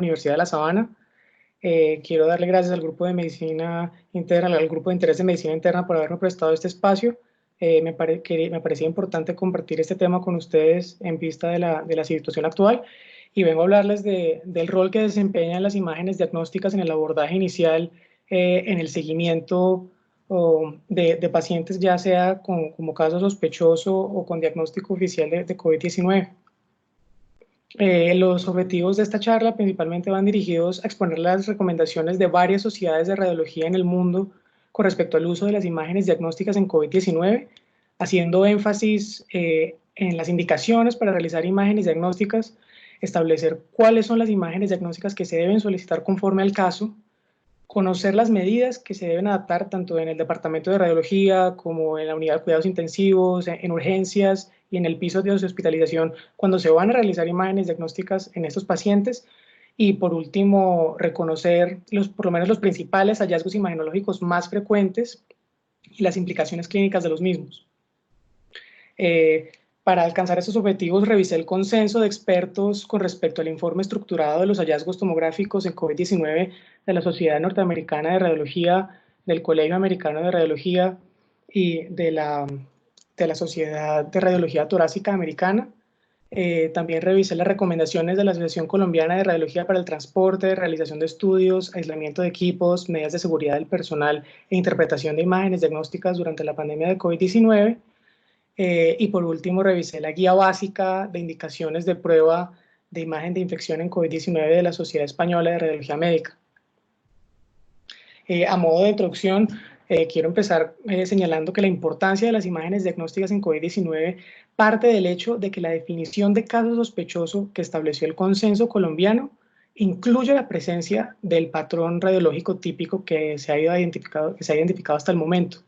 Universidad de La Sabana. Quiero darle gracias al grupo de medicina interna, al grupo de interés de medicina interna por haberme prestado este espacio. Me parecía importante compartir este tema con ustedes en vista de la situación actual, y vengo a hablarles del rol que desempeñan las imágenes diagnósticas en el abordaje inicial, en el seguimiento de pacientes, ya sea como caso sospechoso o con diagnóstico oficial de COVID-19. Los objetivos de esta charla principalmente van dirigidos a exponer las recomendaciones de varias sociedades de radiología en el mundo con respecto al uso de las imágenes diagnósticas en COVID-19, haciendo énfasis en las indicaciones para realizar imágenes diagnósticas, establecer cuáles son las imágenes diagnósticas que se deben solicitar conforme al caso, conocer las medidas que se deben adaptar tanto en el departamento de radiología como en la unidad de cuidados intensivos, en urgencias y en el piso de hospitalización cuando se van a realizar imágenes diagnósticas en estos pacientes. Y por último, reconocer por lo menos los principales hallazgos imagenológicos más frecuentes y las implicaciones clínicas de los mismos. Para alcanzar esos objetivos, revisé el consenso de expertos con respecto al informe estructurado de los hallazgos tomográficos en COVID-19 de la Sociedad Norteamericana de Radiología, del Colegio Americano de Radiología y de la Sociedad de Radiología Torácica Americana. También revisé las recomendaciones de la Asociación Colombiana de Radiología para el transporte, realización de estudios, aislamiento de equipos, medidas de seguridad del personal e interpretación de imágenes diagnósticas durante la pandemia de COVID-19. Y por último, revisé la guía básica de indicaciones de prueba de imagen de infección en COVID-19 de la Sociedad Española de Radiología Médica. A modo de introducción, quiero empezar señalando que la importancia de las imágenes diagnósticas en COVID-19 parte del hecho de que la definición de caso sospechoso que estableció el consenso colombiano incluye la presencia del patrón radiológico típico que se ha identificado hasta el momento.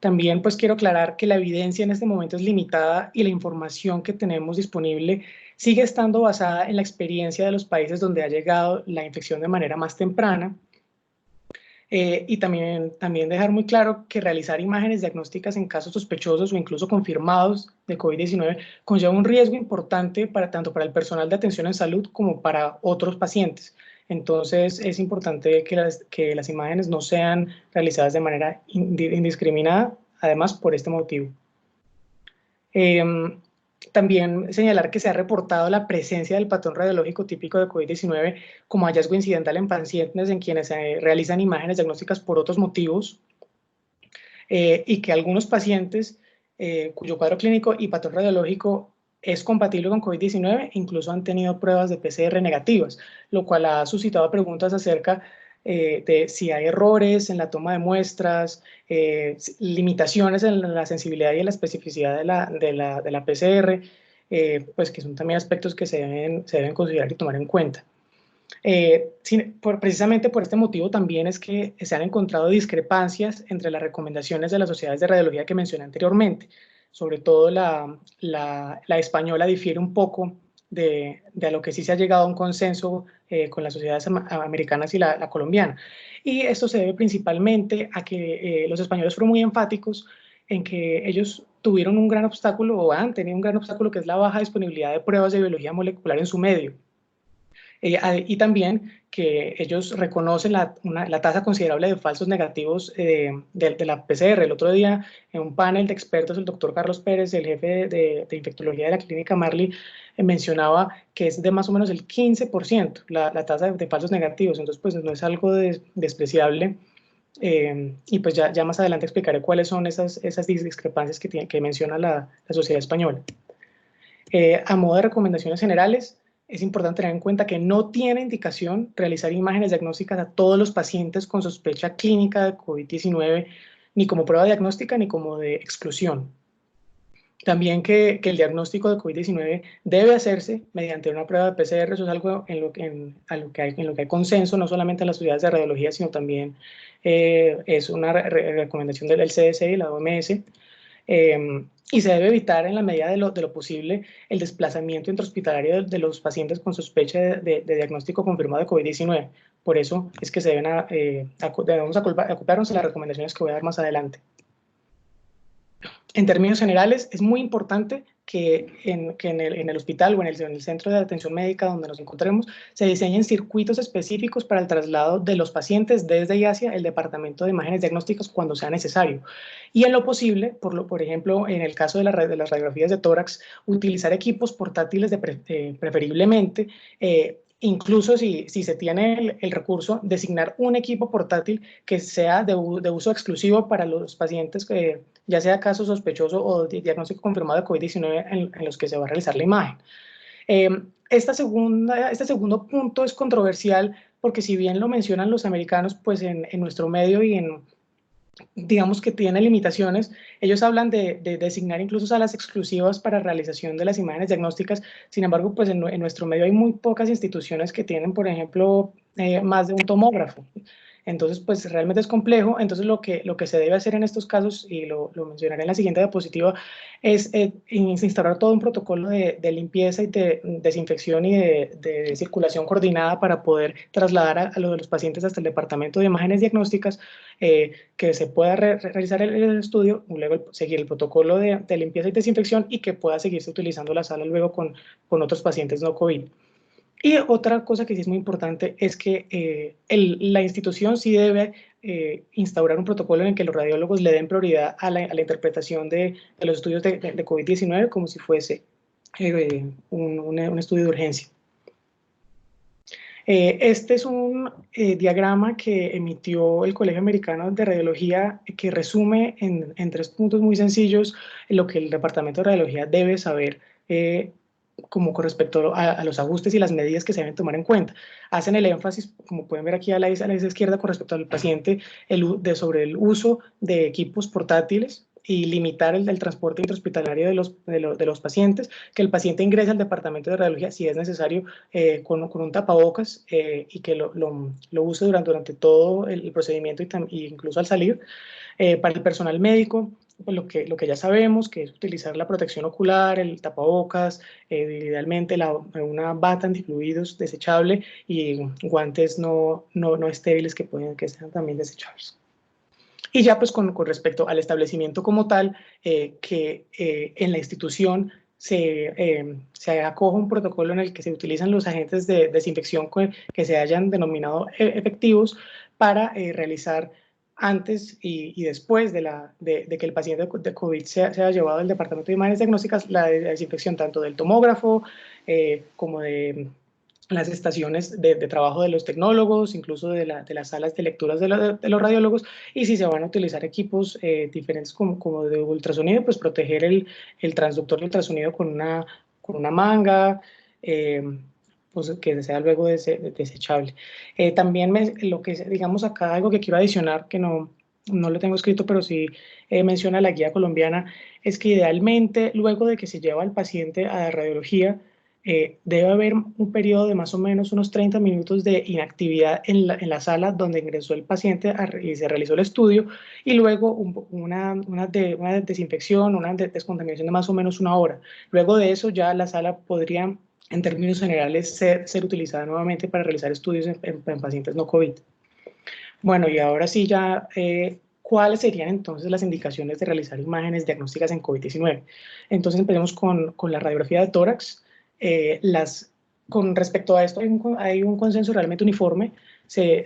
También pues quiero aclarar que la evidencia en este momento es limitada y la información que tenemos disponible sigue estando basada en la experiencia de los países donde ha llegado la infección de manera más temprana. Y también dejar muy claro que realizar imágenes diagnósticas en casos sospechosos o incluso confirmados de COVID-19 conlleva un riesgo importante tanto para el personal de atención en salud como para otros pacientes. Entonces es importante que las imágenes no sean realizadas de manera indiscriminada, además por este motivo. También señalar que se ha reportado la presencia del patrón radiológico típico de COVID-19 como hallazgo incidental en pacientes en quienes se realizan imágenes diagnósticas por otros motivos, y que algunos pacientes cuyo cuadro clínico y patrón radiológico es compatible con COVID-19 incluso han tenido pruebas de PCR negativas, lo cual ha suscitado preguntas acerca de si hay errores en la toma de muestras, limitaciones en la sensibilidad y en la especificidad de la PCR, pues que son también aspectos que se deben considerar y tomar en cuenta. Precisamente por este motivo también es que se han encontrado discrepancias entre las recomendaciones de las sociedades de radiología que mencioné anteriormente. Sobre todo la española difiere un poco de a lo que sí se ha llegado a un consenso con las sociedades americanas y la colombiana. Y esto se debe principalmente a que los españoles fueron muy enfáticos en que ellos tuvieron un gran obstáculo o han tenido un gran obstáculo, que es la baja disponibilidad de pruebas de biología molecular en su medio. Y también que ellos reconocen la tasa considerable de falsos negativos de la PCR. El otro día, en un panel de expertos, el doctor Carlos Pérez, el jefe de infectología de la clínica Marley, mencionaba que es de más o menos el 15% la tasa de falsos negativos. Entonces, pues no es algo despreciable. Y pues ya más adelante explicaré cuáles son esas discrepancias que menciona la Sociedad Española. A modo de recomendaciones generales, es importante tener en cuenta que no tiene indicación realizar imágenes diagnósticas a todos los pacientes con sospecha clínica de COVID-19, ni como prueba diagnóstica ni como de exclusión. También que el diagnóstico de COVID-19 debe hacerse mediante una prueba de PCR. Eso es algo en lo que hay consenso, no solamente en las sociedades de radiología, sino también es una recomendación del CDC y la OMS. Y se debe evitar en la medida de lo posible el desplazamiento intrahospitalario de los pacientes con sospecha de diagnóstico confirmado de COVID-19. Por eso es que debemos acoplarnos a las recomendaciones que voy a dar más adelante. En términos generales, es muy importante que en el hospital o en el centro de atención médica donde nos encontremos se diseñen circuitos específicos para el traslado de los pacientes desde y hacia el departamento de imágenes diagnósticas cuando sea necesario. Y en lo posible, por ejemplo, en el caso de las radiografías de tórax, utilizar equipos portátiles preferiblemente, incluso si se tiene el recurso, designar un equipo portátil que sea de uso exclusivo para los pacientes, ya sea caso sospechoso o diagnóstico confirmado de COVID-19 en los que se va a realizar la imagen. Este segundo punto es controversial porque si bien lo mencionan los americanos, pues en nuestro medio y digamos que tiene limitaciones. Ellos hablan de designar incluso salas exclusivas para realización de las imágenes diagnósticas. Sin embargo, pues en nuestro medio hay muy pocas instituciones que tienen, por ejemplo, más de un tomógrafo. Entonces, pues realmente es complejo. Entonces, lo que se debe hacer en estos casos, y lo mencionaré en la siguiente diapositiva, es instaurar todo un protocolo de limpieza y de desinfección y de circulación coordinada para poder trasladar a los pacientes hasta el departamento de imágenes diagnósticas, que se pueda realizar el estudio, luego seguir el protocolo de limpieza y desinfección y que pueda seguirse utilizando la sala luego con otros pacientes no COVID. Y otra cosa que sí es muy importante es que la institución sí debe instaurar un protocolo en el que los radiólogos le den prioridad a la interpretación de los estudios de COVID-19 como si fuese un estudio de urgencia. Este es un diagrama que emitió el Colegio Americano de Radiología que resume en 3 puntos muy sencillos lo que el Departamento de Radiología debe saber como con respecto a los ajustes y las medidas que se deben tomar en cuenta. Hacen el énfasis, como pueden ver aquí a la izquierda, con respecto al paciente, sobre el uso de equipos portátiles y limitar el transporte intrahospitalario de los pacientes, que el paciente ingrese al departamento de radiología si es necesario con un tapabocas y que lo use durante todo el procedimiento y incluso al salir. Para el personal médico, pues lo que ya sabemos, que es utilizar la protección ocular, el tapabocas, idealmente una bata antifluidos desechable y guantes no estériles que sean también desechables. Y ya pues con respecto al establecimiento como tal, que en la institución se acoja un protocolo en el que se utilizan los agentes de desinfección que se hayan denominado efectivos para realizar antes y después de que el paciente de COVID sea llevado al departamento de imágenes diagnósticas, la desinfección tanto del tomógrafo como de las estaciones de trabajo de los tecnólogos, incluso de las salas de lecturas de los radiólogos, y si se van a utilizar equipos diferentes como de ultrasonido, pues proteger el transductor de ultrasonido con una manga, pues que sea luego desechable. También lo que digamos acá, algo que quiero adicionar, que no lo tengo escrito, pero sí menciona la guía colombiana, es que idealmente luego de que se lleva al paciente a la radiología, debe haber un periodo de más o menos unos 30 minutos de inactividad en la sala donde ingresó el paciente y se realizó el estudio, y luego una desinfección, una descontaminación de más o menos 1 hora. Luego de eso ya la sala podría, en términos generales, ser utilizada nuevamente para realizar estudios en pacientes no COVID. Bueno, y ahora sí ya, ¿cuáles serían entonces las indicaciones de realizar imágenes diagnósticas en COVID-19? Entonces empecemos con la radiografía de tórax. Con respecto a esto hay un consenso realmente uniforme. Se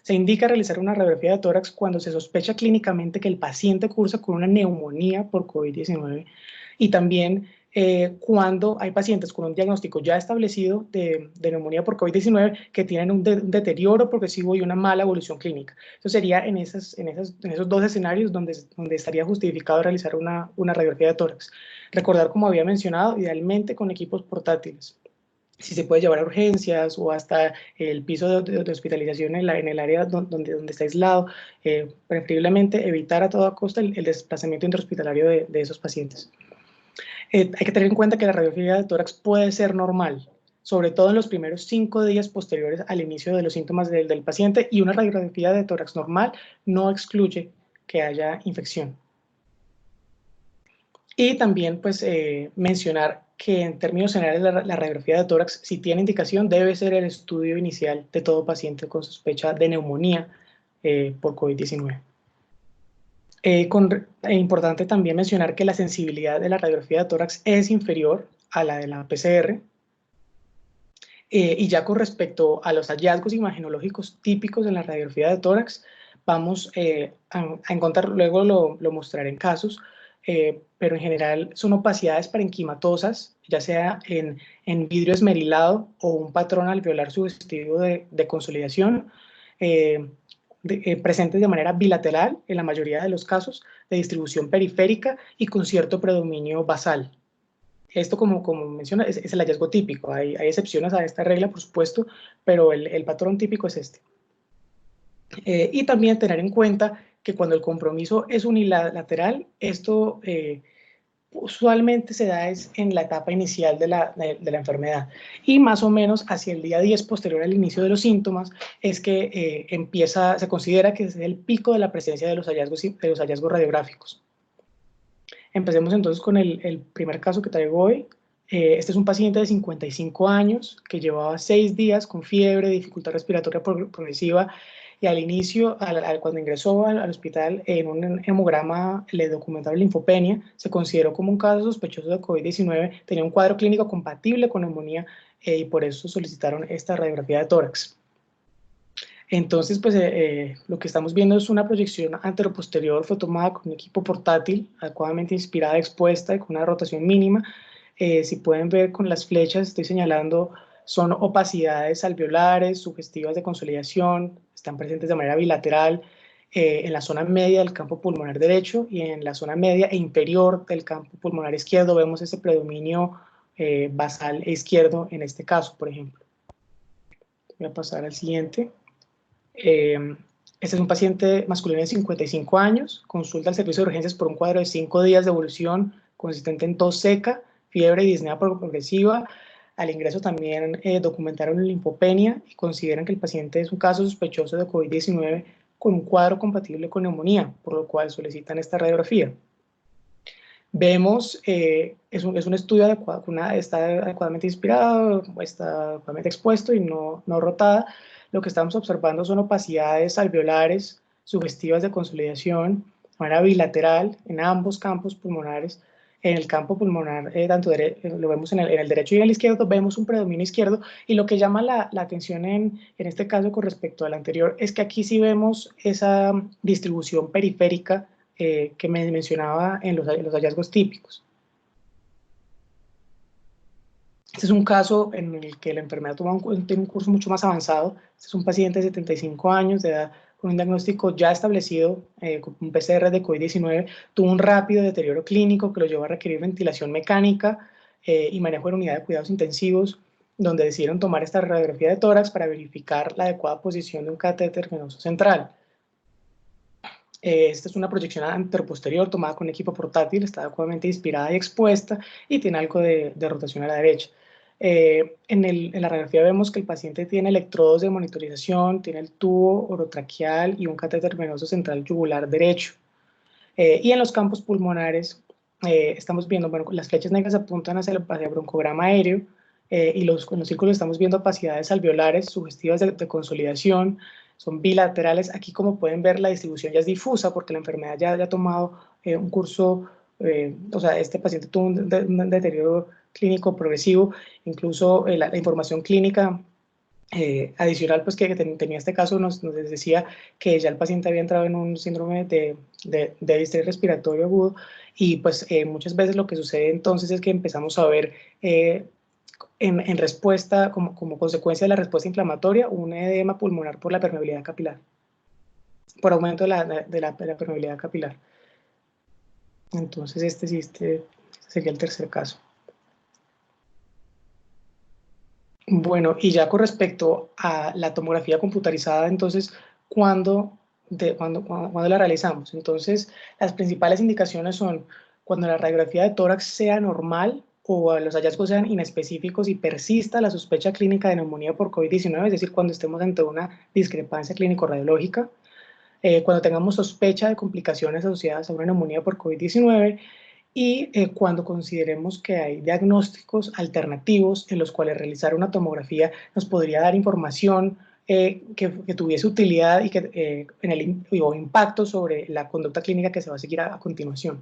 indica realizar una radiografía de tórax cuando se sospecha clínicamente que el paciente cursa con una neumonía por COVID-19 y también cuando hay pacientes con un diagnóstico ya establecido de neumonía por COVID-19 que tienen un deterioro progresivo y una mala evolución clínica. Eso sería en esos 2 escenarios donde estaría justificado realizar una radiografía de tórax. Recordar, como había mencionado, idealmente con equipos portátiles. Si se puede llevar a urgencias o hasta el piso de hospitalización en el área donde está aislado, preferiblemente evitar a toda costa el desplazamiento intrahospitalario de esos pacientes. Hay que tener en cuenta que la radiografía de tórax puede ser normal, sobre todo en los primeros 5 días posteriores al inicio de los síntomas del paciente, y una radiografía de tórax normal no excluye que haya infección. Y también pues mencionar que en términos generales la radiografía de tórax, si tiene indicación, debe ser el estudio inicial de todo paciente con sospecha de neumonía por COVID-19. Importante también mencionar que la sensibilidad de la radiografía de tórax es inferior a la de la PCR. Y ya con respecto a los hallazgos imagenológicos típicos en la radiografía de tórax, vamos a encontrar, luego lo mostraré en casos, pero en general son opacidades parenquimatosas, ya sea en vidrio esmerilado o un patrón alveolar sugestivo de consolidación, presentes de manera bilateral en la mayoría de los casos, de distribución periférica y con cierto predominio basal. Esto, como menciona, es el hallazgo típico. Hay excepciones a esta regla, por supuesto, pero el patrón típico es este. Y también tener en cuenta que cuando el compromiso es unilateral, esto usualmente se da en la etapa inicial de la enfermedad. Y más o menos hacia el día 10 posterior al inicio de los síntomas es que se considera que es el pico de la presencia de los hallazgos radiográficos. Empecemos entonces con el primer caso que traigo hoy. Este es un paciente de 55 años que llevaba 6 días con fiebre, dificultad respiratoria progresiva, y al inicio, cuando ingresó al hospital, en un hemograma le documentaron linfopenia, se consideró como un caso sospechoso de COVID-19, tenía un cuadro clínico compatible con neumonía y por eso solicitaron esta radiografía de tórax. Entonces, pues lo que estamos viendo es una proyección anteroposterior, fue tomada con un equipo portátil, adecuadamente inspirada, expuesta y con una rotación mínima. Si pueden ver con las flechas, estoy señalando, son opacidades alveolares, sugestivas de consolidación, están presentes de manera bilateral en la zona media del campo pulmonar derecho y en la zona media e inferior del campo pulmonar izquierdo vemos ese predominio basal e izquierdo en este caso, por ejemplo. Voy a pasar al siguiente. Este es un paciente masculino de 55 años, consulta al servicio de urgencias por un cuadro de 5 días de evolución consistente en tos seca, fiebre y disnea progresiva. Al ingreso también documentaron linfopenia y consideran que el paciente es un caso sospechoso de COVID-19 con un cuadro compatible con neumonía, por lo cual solicitan esta radiografía. Vemos, es un estudio está adecuadamente inspirado, está adecuadamente expuesto y no rotada. Lo que estamos observando son opacidades alveolares sugestivas de consolidación de manera bilateral en ambos campos pulmonares. En el campo pulmonar, lo vemos en el derecho y en el izquierdo, vemos un predominio izquierdo, y lo que llama la atención en este caso con respecto al anterior es que aquí sí vemos esa distribución periférica que me mencionaba en los hallazgos típicos. Este es un caso en el que la enfermedad tiene un curso mucho más avanzado. Este es un paciente de 75 años de edad con un diagnóstico ya establecido, con un PCR de COVID-19, tuvo un rápido deterioro clínico que lo llevó a requerir ventilación mecánica y manejo en unidad de cuidados intensivos, donde decidieron tomar esta radiografía de tórax para verificar la adecuada posición de un catéter venoso central. Esta es una proyección anteroposterior tomada con equipo portátil, está adecuadamente inspirada y expuesta y tiene algo de rotación a la derecha. En la radiografía vemos que el paciente tiene electrodos de monitorización, tiene el tubo orotraqueal y un catéter venoso central yugular derecho. Y en los campos pulmonares estamos viendo, bueno, las flechas negras apuntan hacia el broncograma aéreo y con los círculos estamos viendo opacidades alveolares sugestivas de consolidación, son bilaterales. Aquí, como pueden ver, la distribución ya es difusa porque la enfermedad ya ha tomado un curso, o sea, este paciente tuvo un deterioro clínico progresivo, incluso la información clínica adicional pues que tenía este caso nos decía que ya el paciente había entrado en un síndrome de distrés respiratorio agudo, y pues muchas veces lo que sucede entonces es que empezamos a ver en respuesta, como consecuencia de la respuesta inflamatoria, un edema pulmonar por la permeabilidad capilar, por aumento de la permeabilidad capilar. Entonces este sería el tercer caso. Bueno, y ya con respecto a la tomografía computarizada, entonces, ¿cuándo la realizamos? Entonces, las principales indicaciones son cuando la radiografía de tórax sea normal o los hallazgos sean inespecíficos y persista la sospecha clínica de neumonía por COVID-19, es decir, cuando estemos ante una discrepancia clínico-radiológica, cuando tengamos sospecha de complicaciones asociadas a una neumonía por COVID-19, y cuando consideremos que hay diagnósticos alternativos en los cuales realizar una tomografía nos podría dar información que tuviese utilidad y que o impacto sobre la conducta clínica que se va a seguir a continuación.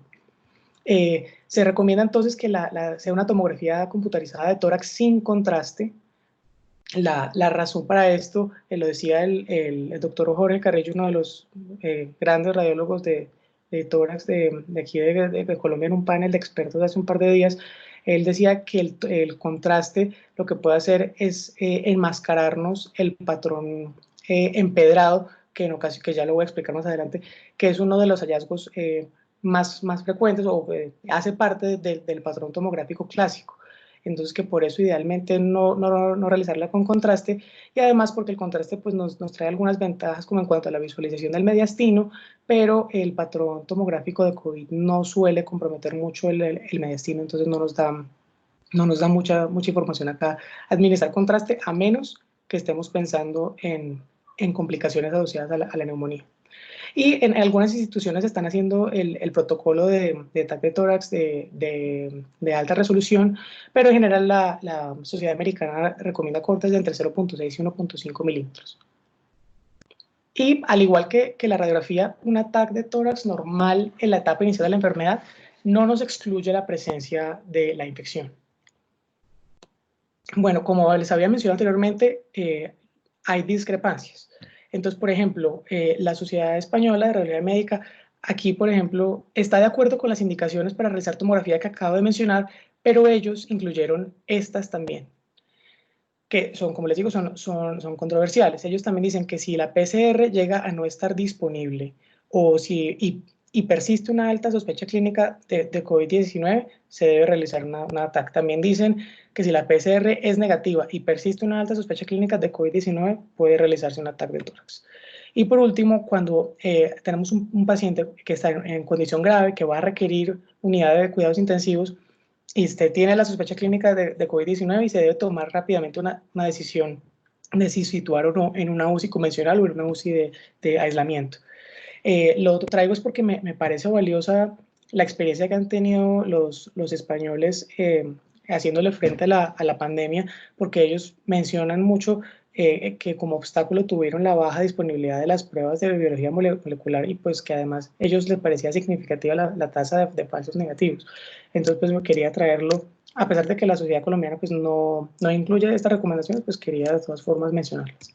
Se recomienda entonces que sea una tomografía computarizada de tórax sin contraste. La razón para esto, lo decía el doctor Jorge Carrillo, uno de los grandes radiólogos de tórax de aquí de Colombia, en un panel de expertos de hace un par de días. Él decía que el contraste lo que puede hacer es enmascararnos el patrón empedrado, que ya lo voy a explicar más adelante, que es uno de los hallazgos más frecuentes o hace parte del patrón tomográfico clásico. Entonces que por eso idealmente no realizarla con contraste, y además porque el contraste pues, nos trae algunas ventajas como en cuanto a la visualización del mediastino, pero el patrón tomográfico de COVID no suele comprometer mucho el mediastino, entonces no nos da mucha información acá administrar contraste, a menos que estemos pensando en complicaciones asociadas a la neumonía. Y en algunas instituciones están haciendo el protocolo de TAC de tórax de alta resolución, pero en general la Sociedad Americana recomienda cortes de entre 0.6 y 1.5 milímetros. Y al igual que la radiografía, un TAC de tórax normal en la etapa inicial de la enfermedad no nos excluye la presencia de la infección. Bueno, como les había mencionado anteriormente, hay discrepancias. Entonces, por ejemplo, la Sociedad Española de Radiología Médica, aquí, por ejemplo, está de acuerdo con las indicaciones para realizar tomografía que acabo de mencionar, pero ellos incluyeron estas también, que son, como les digo, son controversiales. Ellos también dicen que si la PCR llega a no estar disponible o y persiste una alta sospecha clínica de COVID-19, se debe realizar una TAC. También dicen que si la PCR es negativa y persiste una alta sospecha clínica de COVID-19, puede realizarse una TAC de tórax. Y por último, cuando tenemos un paciente que está en condición grave, que va a requerir unidad de cuidados intensivos, y usted tiene la sospecha clínica de COVID-19 y se debe tomar rápidamente una decisión de si situar o no en una UCI convencional o en una UCI de aislamiento. Lo traigo es porque me parece valiosa la experiencia que han tenido los españoles haciéndole frente a la pandemia, porque ellos mencionan mucho que como obstáculo tuvieron la baja disponibilidad de las pruebas de biología molecular, y pues que además a ellos les parecía significativa la tasa de falsos negativos. Entonces pues me quería traerlo, a pesar de que la sociedad colombiana pues no incluye estas recomendaciones, pues quería de todas formas mencionarlas.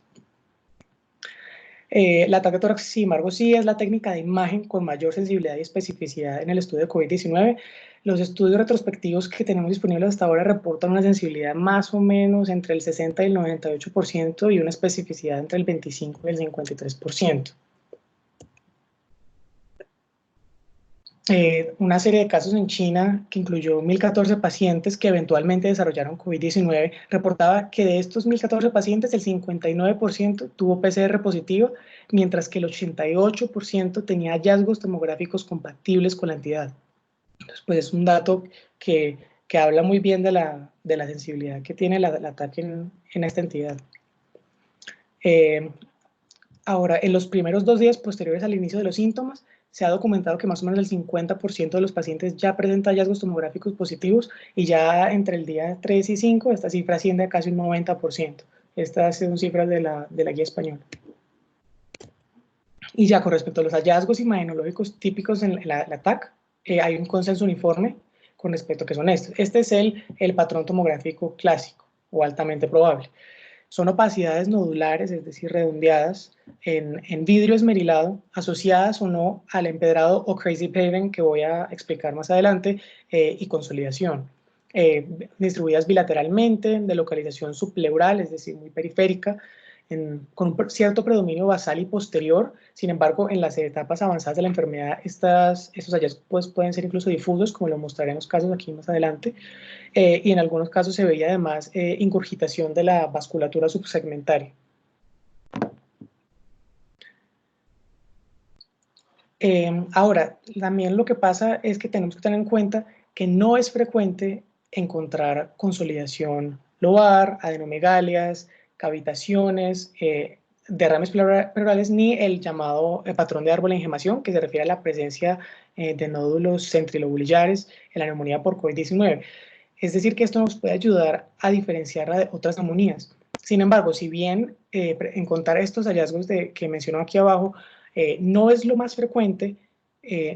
La TAC de tórax, sin embargo, sí es la técnica de imagen con mayor sensibilidad y especificidad en el estudio de COVID-19. Los estudios retrospectivos que tenemos disponibles hasta ahora reportan una sensibilidad más o menos entre el 60 y el 98% y una especificidad entre el 25 y el 53%. Una serie de casos en China que incluyó 1.014 pacientes que eventualmente desarrollaron COVID-19, reportaba que de estos 1.014 pacientes el 59% tuvo PCR positivo, mientras que el 88% tenía hallazgos tomográficos compatibles con la entidad. Entonces, pues es un dato que habla muy bien de la sensibilidad que tiene la TAC en esta entidad. Ahora, en los primeros 2 días posteriores al inicio de los síntomas, se ha documentado que más o menos el 50% de los pacientes ya presenta hallazgos tomográficos positivos, y ya entre el día 3 y 5 esta cifra asciende a casi un 90%. Estas son cifras de la guía española. Y ya con respecto a los hallazgos imagenológicos típicos en la TAC, hay un consenso uniforme con respecto a que son estos. Este es el patrón tomográfico clásico o altamente probable. Son opacidades nodulares, es decir, redondeadas, en vidrio esmerilado, asociadas o no al empedrado o crazy paving, que voy a explicar más adelante, y consolidación. Distribuidas bilateralmente, de localización subpleural, es decir, muy periférica, con un cierto predominio basal y posterior. Sin embargo, en las etapas avanzadas de la enfermedad, estos hallazgos pues, pueden ser incluso difusos, como lo mostraré en los casos aquí más adelante. Y en algunos casos se veía además ingurgitación de la vasculatura subsegmentaria. Ahora, también lo que pasa es que tenemos que tener en cuenta que no es frecuente encontrar consolidación lobar, adenomegalias, cavitaciones, derrames pleurales, ni el llamado patrón de árbol de engemación, que se refiere a la presencia de nódulos centrilobulillares en la neumonía por COVID-19. Es decir, que esto nos puede ayudar a diferenciarla de otras neumonías. Sin embargo, si bien encontrar estos hallazgos que menciono aquí abajo no es lo más frecuente,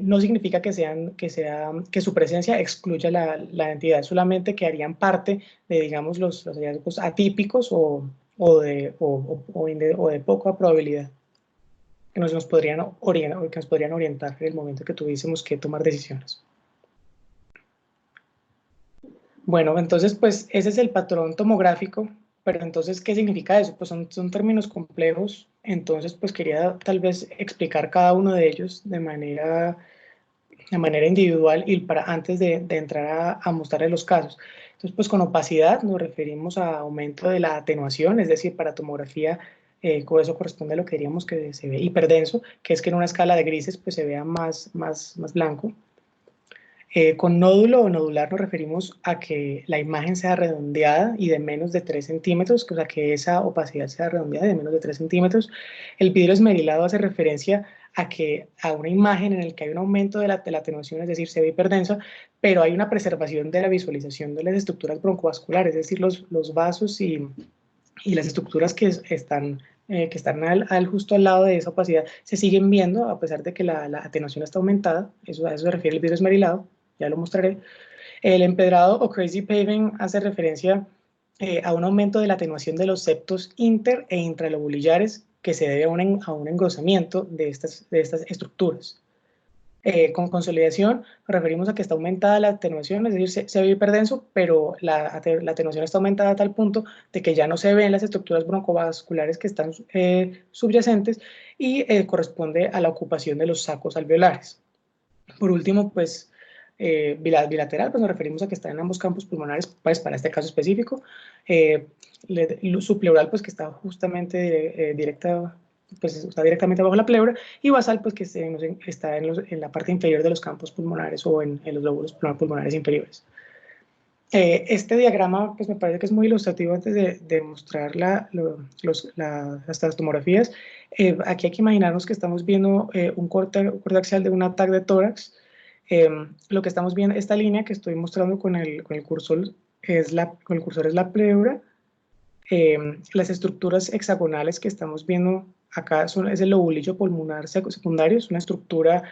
no significa que su presencia excluya la entidad, solamente que harían parte de, digamos, los hallazgos atípicos o de poca probabilidad que nos podrían orientar en el momento que tuviésemos que tomar decisiones. Bueno, entonces, pues ese es el patrón tomográfico, pero entonces, ¿qué significa eso? Pues son términos complejos, entonces, pues quería tal vez explicar cada uno de ellos de manera individual y antes de entrar a mostrarles los casos. Entonces, pues con opacidad nos referimos a aumento de la atenuación, es decir, para tomografía, con eso corresponde a lo que diríamos que se ve hiperdenso, que es que en una escala de grises pues se vea más blanco. Con nódulo o nodular nos referimos a que la imagen sea redondeada y de menos de 3 centímetros, o sea, que esa opacidad sea redondeada de menos de 3 centímetros. El vidrio esmerilado hace referencia a una imagen en la que hay un aumento de la atenuación, es decir, se ve hiperdensa, pero hay una preservación de la visualización de las estructuras broncovasculares, es decir, los vasos y las estructuras que están justo al lado de esa opacidad se siguen viendo a pesar de que la atenuación está aumentada. A eso se refiere el vidrio esmerilado, ya lo mostraré. El empedrado o crazy paving hace referencia a un aumento de la atenuación de los septos inter e intralobulillares que se debe a un engrosamiento de estas estructuras. Con consolidación nos referimos a que está aumentada la atenuación, es decir, se ve hiperdenso, pero la atenuación está aumentada a tal punto de que ya no se ven las estructuras broncovasculares que están subyacentes y corresponde a la ocupación de los sacos alveolares. Por último, pues bilateral, pues nos referimos a que está en ambos campos pulmonares, pues para este caso específico. Subpleural, pues que está justamente pues está directamente bajo la pleura, y basal, pues que está en la parte inferior de los campos pulmonares o en los lóbulos pulmonares inferiores. Este diagrama, pues me parece que es muy ilustrativo antes de mostrar las tomografías. Aquí hay que imaginarnos que estamos viendo un corte axial de un ataque de tórax. Lo que estamos viendo, esta línea que estoy mostrando con el cursor es la pleura. Las estructuras hexagonales que estamos viendo acá es el lobulillo pulmonar secundario, es una estructura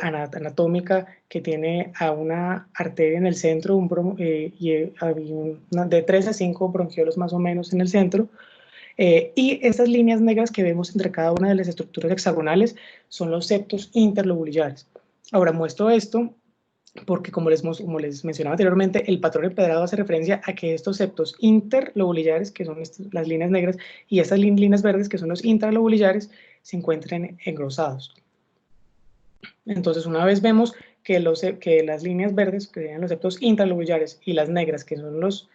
anatómica que tiene a una arteria en el centro de 3 a 5 bronquiolos más o menos en el centro. Y estas líneas negras que vemos entre cada una de las estructuras hexagonales son los septos interlobulillares. Ahora muestro esto porque como les mencionaba anteriormente, el patrón empedrado hace referencia a que estos septos interlobulillares, que son las líneas negras, y estas líneas verdes, que son los intralobulillares, se encuentren engrosados. Entonces, una vez vemos que las líneas verdes, que serían los septos intralobulillares, y las negras, que son los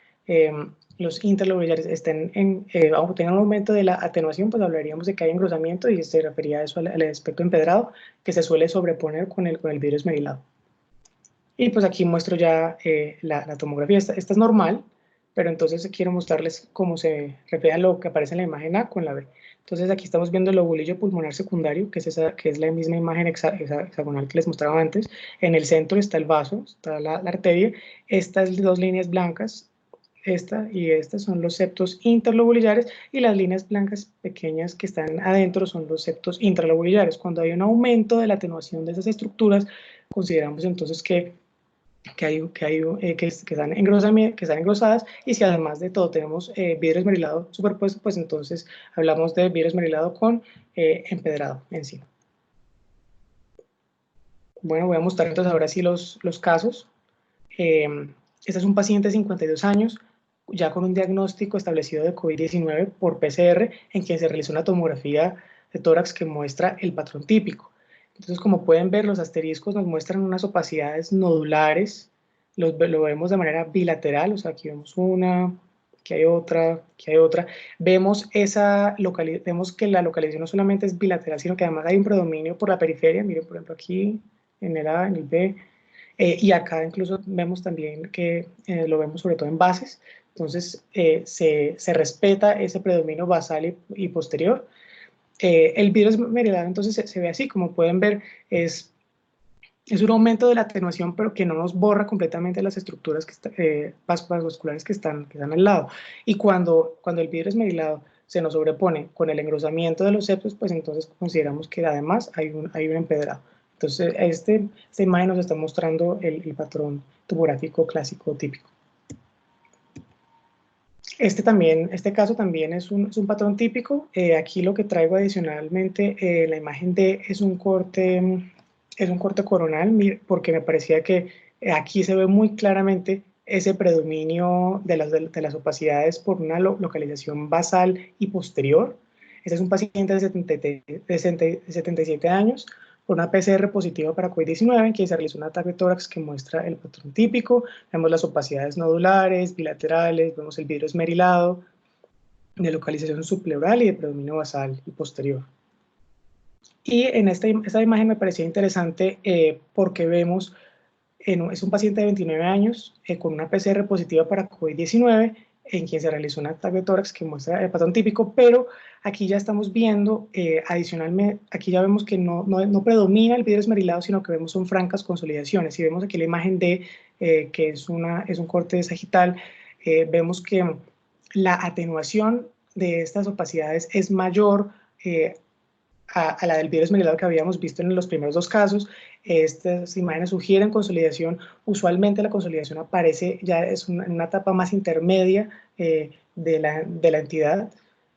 interlobulillares, tengan un aumento de la atenuación, pues hablaríamos de que hay engrosamiento, y se refería a eso al aspecto empedrado, que se suele sobreponer con el vidrio esmerilado. Y pues aquí muestro ya la tomografía. Esta es normal, pero entonces quiero mostrarles cómo se refiere a lo que aparece en la imagen A con la B. Entonces aquí estamos viendo el lobulillo pulmonar secundario, que es la misma imagen hexagonal que les mostraba antes. En el centro está el vaso, está la arteria. Estas dos líneas blancas, esta y esta, son los septos interlobulillares, y las líneas blancas pequeñas que están adentro son los septos intralobulillares. Cuando hay un aumento de la atenuación de esas estructuras, consideramos entonces que están engrosadas, y si además de todo tenemos vidrio esmerilado superpuesto, pues entonces hablamos de vidrio esmerilado con empedrado encima. Bueno, voy a mostrar entonces ahora sí los casos. Este es un paciente de 52 años, ya con un diagnóstico establecido de COVID-19 por PCR, en quien se realizó una tomografía de tórax que muestra el patrón típico. Entonces, como pueden ver, los asteriscos nos muestran unas opacidades nodulares, lo vemos de manera bilateral, o sea, aquí vemos una, aquí hay otra, aquí hay otra. Vemos que la localización no solamente es bilateral, sino que además hay un predominio por la periferia. Miren, por ejemplo, aquí en el A, en el B, y acá incluso vemos también que lo vemos sobre todo en bases. Entonces, se respeta ese predominio basal y posterior. El vidrio esmerilado entonces se ve así, como pueden ver, es Es un aumento de la atenuación, pero que no nos borra completamente las estructuras vasculares que están al lado. Y cuando el vidrio esmerilado se nos sobrepone con el engrosamiento de los septos, pues entonces consideramos que además hay un empedrado. Entonces, esta imagen nos está mostrando el patrón topográfico clásico típico. Este caso también es un patrón típico. Aquí lo que traigo adicionalmente, la imagen D es un corte coronal, porque me parecía que aquí se ve muy claramente ese predominio de las opacidades por una localización basal y posterior. Este es un paciente de 77 años con una PCR positiva para COVID-19, en quien se realizó un ataque de tórax que muestra el patrón típico. Vemos las opacidades nodulares, bilaterales, vemos el vidrio esmerilado, de localización subpleural y de predominio basal y posterior. Y en esta imagen me parecía interesante porque vemos, es un paciente de 29 años con una PCR positiva para COVID-19, en quien se realizó un ataque de tórax que muestra el patrón típico, pero aquí ya estamos viendo, adicionalmente, aquí ya vemos que no predomina el vidrio esmerilado, sino que vemos son francas consolidaciones. Y vemos aquí la imagen de, que es un corte sagital, vemos que la atenuación de estas opacidades es mayor a la del vidrio esmerilado que habíamos visto en los primeros dos casos. Estas imágenes sugieren consolidación. Usualmente la consolidación aparece ya en una etapa más intermedia de la entidad,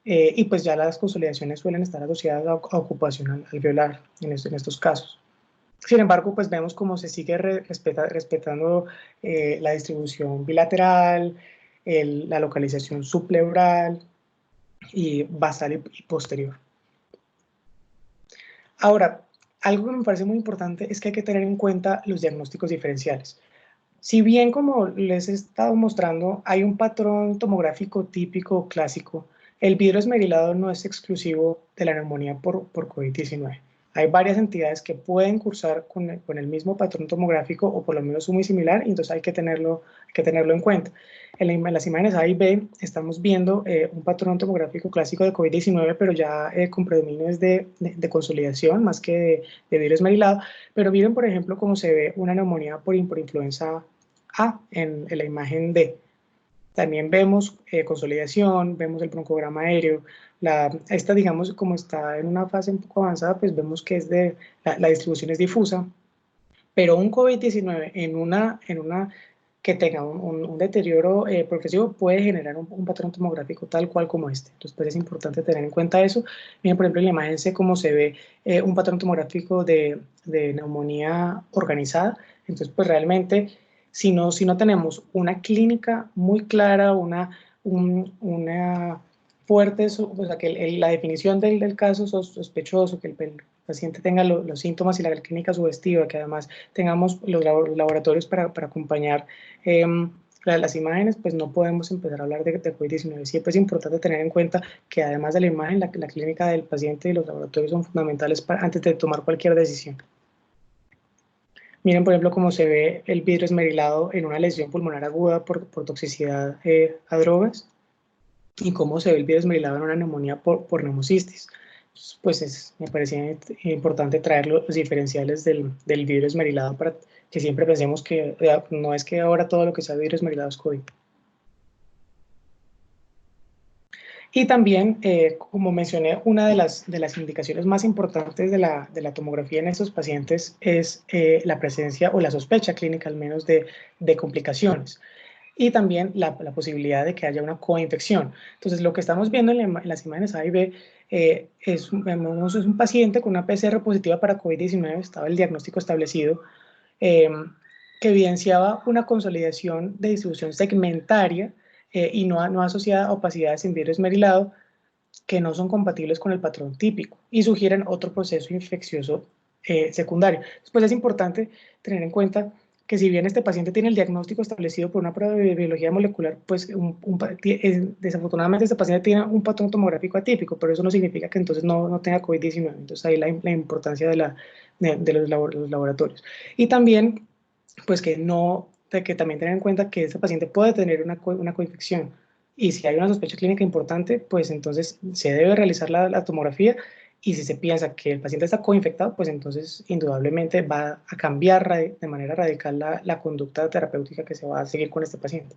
y pues ya las consolidaciones suelen estar asociadas a ocupación alveolar en estos casos. Sin embargo, pues vemos cómo se sigue respetando la distribución bilateral, la localización subpleural y basal y posterior. Ahora, algo que me parece muy importante es que hay que tener en cuenta los diagnósticos diferenciales. Si bien, como les he estado mostrando, hay un patrón tomográfico típico clásico, el vidrio esmerilado no es exclusivo de la neumonía por COVID-19. Hay varias entidades que pueden cursar con el mismo patrón tomográfico o por lo menos muy similar, y entonces hay que tenerlo en cuenta. En las imágenes A y B estamos viendo un patrón tomográfico clásico de COVID-19, pero ya con predominios de consolidación más que de vidrio esmerilado. Pero miren, por ejemplo, cómo se ve una neumonía por influenza A en la imagen D. También vemos consolidación, vemos el broncograma aéreo. Esta, digamos, como está en una fase un poco avanzada, pues vemos que la distribución es difusa, pero un COVID-19 en una que tenga un deterioro progresivo puede generar un patrón tomográfico tal cual como este. Entonces, pues es importante tener en cuenta eso. Miren, por ejemplo, en la imagen C cómo se ve un patrón tomográfico de neumonía organizada. Entonces, pues realmente, si no tenemos una clínica muy clara, una fuerte, o sea, que la definición del caso sospechoso, que el paciente tenga los síntomas y la clínica sugestiva, que además tengamos los laboratorios para acompañar las imágenes, pues no podemos empezar a hablar de COVID-19. Siempre es importante tener en cuenta que además de la imagen, la clínica del paciente y los laboratorios son fundamentales antes de tomar cualquier decisión. Miren, por ejemplo, cómo se ve el vidrio esmerilado en una lesión pulmonar aguda por toxicidad a drogas, y cómo se ve el vidrio esmerilado en una neumonía por neumocistis. Pues me parecía importante traer los diferenciales del vidrio esmerilado para que siempre pensemos que no es que ahora todo lo que sea vidrio esmerilado es COVID. Y también, como mencioné, una de las indicaciones más importantes de la tomografía en estos pacientes es la presencia o la sospecha clínica al menos de complicaciones, y también la posibilidad de que haya una coinfección. Entonces, lo que estamos viendo en las imágenes A y B es un paciente con una PCR positiva para COVID-19, estaba el diagnóstico establecido, que evidenciaba una consolidación de distribución segmentaria y no asociada a opacidades en vidrio esmerilado que no son compatibles con el patrón típico y sugieren otro proceso infeccioso secundario. Después es importante tener en cuenta que si bien este paciente tiene el diagnóstico establecido por una prueba de biología molecular, pues desafortunadamente este paciente tiene un patrón tomográfico atípico, pero eso no significa que entonces no tenga COVID-19. Entonces ahí la importancia de los laboratorios. Y también, pues que también tener en cuenta que este paciente puede tener una coinfección, y si hay una sospecha clínica importante, pues entonces se debe realizar la tomografía y si se piensa que el paciente está coinfectado, pues entonces indudablemente va a cambiar de manera radical la conducta terapéutica que se va a seguir con este paciente.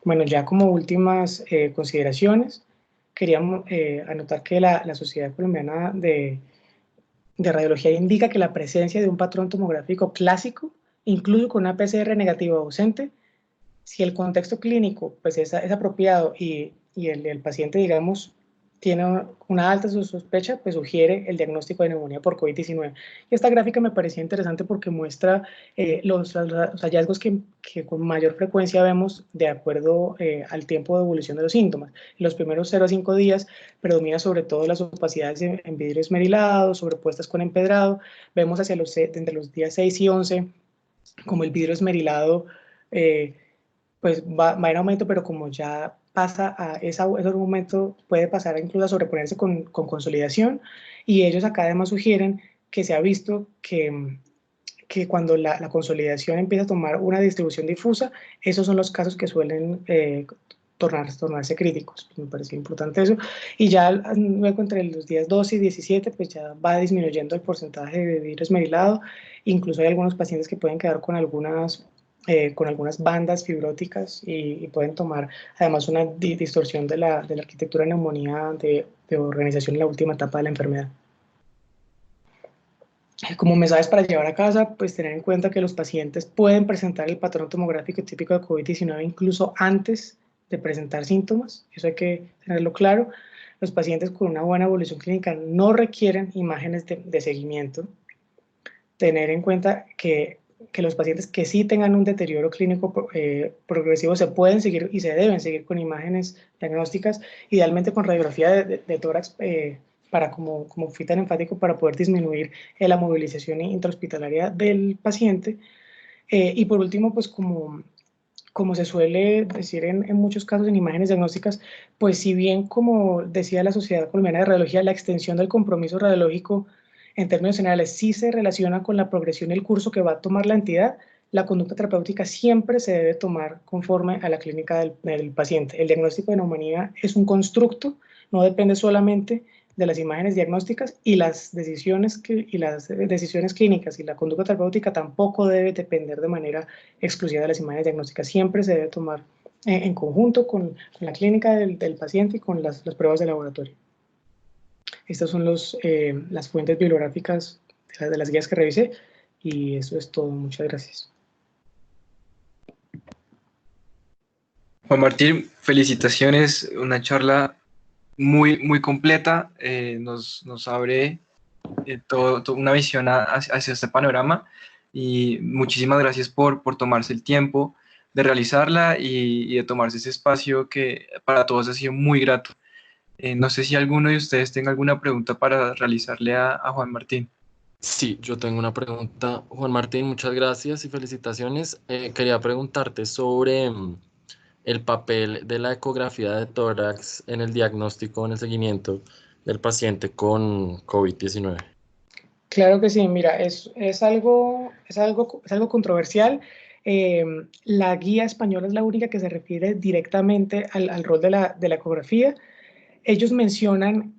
Bueno, ya como últimas consideraciones, queríamos anotar que la Sociedad Colombiana de Radiología indica que la presencia de un patrón tomográfico clásico, incluso con una PCR negativa o ausente, si el contexto clínico pues, es apropiado y el paciente, digamos, tiene una alta sospecha, pues sugiere el diagnóstico de neumonía por COVID-19. Y esta gráfica me parecía interesante porque muestra los hallazgos que con mayor frecuencia vemos de acuerdo al tiempo de evolución de los síntomas. En los primeros 0 a 5 días predomina sobre todo las opacidades en vidrio esmerilado, sobrepuestas con empedrado. Vemos hacia entre los días 6 y 11 como el vidrio esmerilado pues va en aumento, pero como ya pasa a ese momento, puede pasar incluso a sobreponerse con consolidación, y ellos acá además sugieren que se ha visto que cuando la consolidación empieza a tomar una distribución difusa, esos son los casos que suelen tornarse críticos. Me parece importante eso. Y ya luego entre los días 12 y 17, pues ya va disminuyendo el porcentaje de vidrio esmerilado. Incluso hay algunos pacientes que pueden quedar con algunas bandas fibróticas y pueden tomar además una distorsión de la arquitectura de neumonía de organización en la última etapa de la enfermedad. Como mensajes para llevar a casa, pues tener en cuenta que los pacientes pueden presentar el patrón tomográfico típico de COVID-19 incluso antes de presentar síntomas, eso hay que tenerlo claro. Los pacientes con una buena evolución clínica no requieren imágenes de seguimiento. Tener en cuenta que los pacientes que sí tengan un deterioro clínico progresivo se pueden seguir y se deben seguir con imágenes diagnósticas, idealmente con radiografía de tórax, para como fita linfático para poder disminuir la movilización intrahospitalaria del paciente. Y por último, pues como se suele decir en muchos casos en imágenes diagnósticas, pues si bien, como decía la Sociedad Colombiana de Radiología, la extensión del compromiso radiológico en términos generales sí se relaciona con la progresión y el curso que va a tomar la entidad, la conducta terapéutica siempre se debe tomar conforme a la clínica del paciente. El diagnóstico de neumonía es un constructo, no depende solamente de las imágenes diagnósticas, y las decisiones clínicas y la conducta terapéutica tampoco debe depender de manera exclusiva de las imágenes diagnósticas. Siempre se debe tomar en conjunto con la clínica del paciente y con las pruebas de laboratorio. Estas son las fuentes bibliográficas de las guías que revisé, y eso es todo. Muchas gracias. Juan Martín, felicitaciones, una charla muy completa, nos abre una visión hacia este panorama, y muchísimas gracias por tomarse el tiempo de realizarla y de tomarse ese espacio que para todos ha sido muy grato. No sé si alguno de ustedes tenga alguna pregunta para realizarle a Juan Martín. Sí, yo tengo una pregunta. Juan Martín, muchas gracias y felicitaciones. Quería preguntarte sobre el papel de la ecografía de tórax en el diagnóstico, en el seguimiento del paciente con COVID-19. Claro que sí, mira, es algo controversial. La guía española es la única que se refiere directamente al rol de la ecografía. Ellos mencionan que